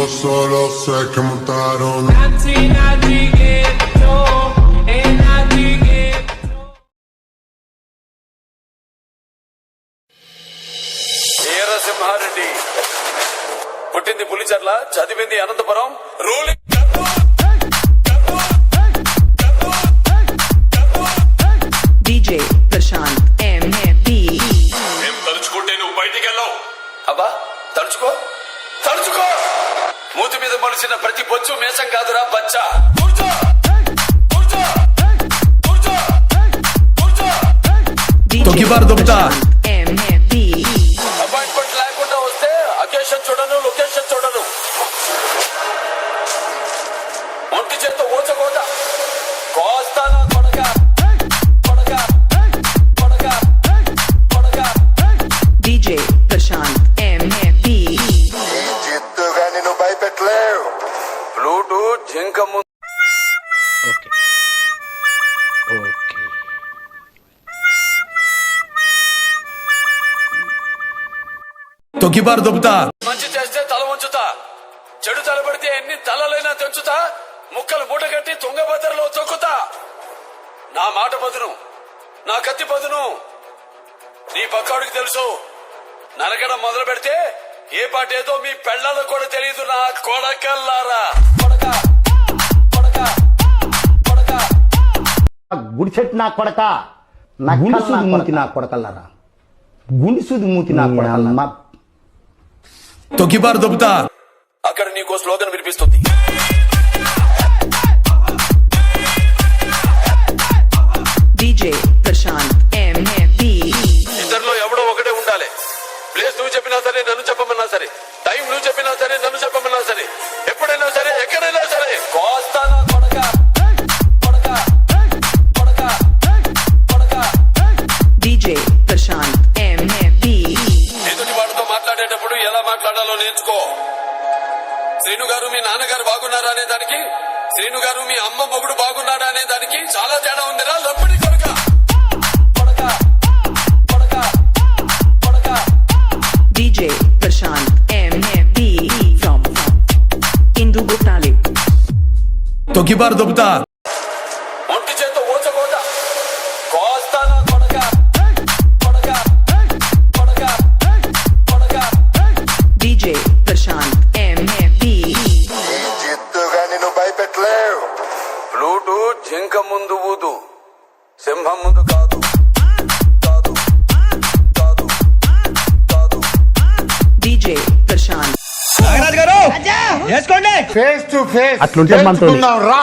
solo sé que montaron. Simha Reddy పుట్టింది పులిచర్ల, చదివింది Anantapuram. Ruling DJ Prashant M.B. ఏం తలుచుకుంటే నువ్వు బయటికి వెళ్ళావు? అబ్బా తలుచుకో తలుచుకో. మూతి మీద మొలిసిన ప్రతి బొచ్చు మేషం కాదురా బచ్చా. కూర్చో కూర్చో కూర్చో కూర్చో. DJ Prashant M.B. అపాయింట్మెంట్ లేకుండా వస్తే అకేషన్ చూడను, లొకేషన్ చూడను. ఒంటి చేత ఓచకోత కోస్తానా కొడక కొడక కొడక కొడక. DJ Prashant M.B. జిత్తుగా నిన్ను భయపెట్టలేవు. బ్లూటూత్ జింక ముందు తొక్కిబారు దొబ్బుతా. మంచి చేస్తే తల ఉంచుతా, చెడు తలబడితే ఎన్ని తలలైనా తెంచుతా. ముక్కలు మూట కట్టి తుంగభద్రలో తొక్కుతా. నా మాట పదును, నా కత్తి పదును నీ పక్కాడికి తెలుసు. నరకడం మొదలు పెడితే ఏ పాట ఏదో మీ పెళ్ళాలకు కూడా తెలియదు. నా కొడకల్లారా కొడక కొడక కొడక. గుడిచెట్టు నా కొడక, గుండుసూది మూతి నా కొడకల్లారా, గుండుసూది మూతి నా కొడకల్లా. తొక్కిబారు దొబ్బుతా. అక్కడ నీకో స్లోగన్ వినిపిస్తుంది. DJ Prashant M.B. ఇద్దరిలో ఎవడో ఒకటే ఉండాలి. ప్లేస్ నువ్వు చెప్పినా సరే, నన్ను చెప్పమన్నా సరే, టైం నువ్వు చెప్పినా సరే, నన్ను చెప్పమన్నా సరే, ఎప్పుడైనా సరే, ఎక్కడైనా సరే కోస్తానా కొడక కొడక కొడక కొడక. DJ Prashant M.B. ఎదుటి వాడితో మాట్లాడేటప్పుడు ఎలా మాట్లాడాలో నేర్చుకో. శ్రీను గారు మీ నాన్నగారు బాగున్నారా అనే దానికి, శ్రీను గారు మీ అమ్మ మొగుడు బాగున్నాడా అనే దానికి చాలా తేడా ఉందిరా. లబ్బడి కొడక కొడక కొడక కొడక. DJ Prashant M.B. from Indugutali. తొక్కిబారు దొబ్బుతా. ఒంటి చేత ఓచకోత కోస్తానా కొడక కొడక కొడక కొడక. DJ Prashant M.B. జిత్తుగా నిన్ను భయపెట్టలేవు. బ్లూటూత్ జింక ముందు ఊదు, సింహం ముందు కాదు కాదు కాదు కాదు. DJ Prashant. Face to face అట్లుంటే మనతో రా.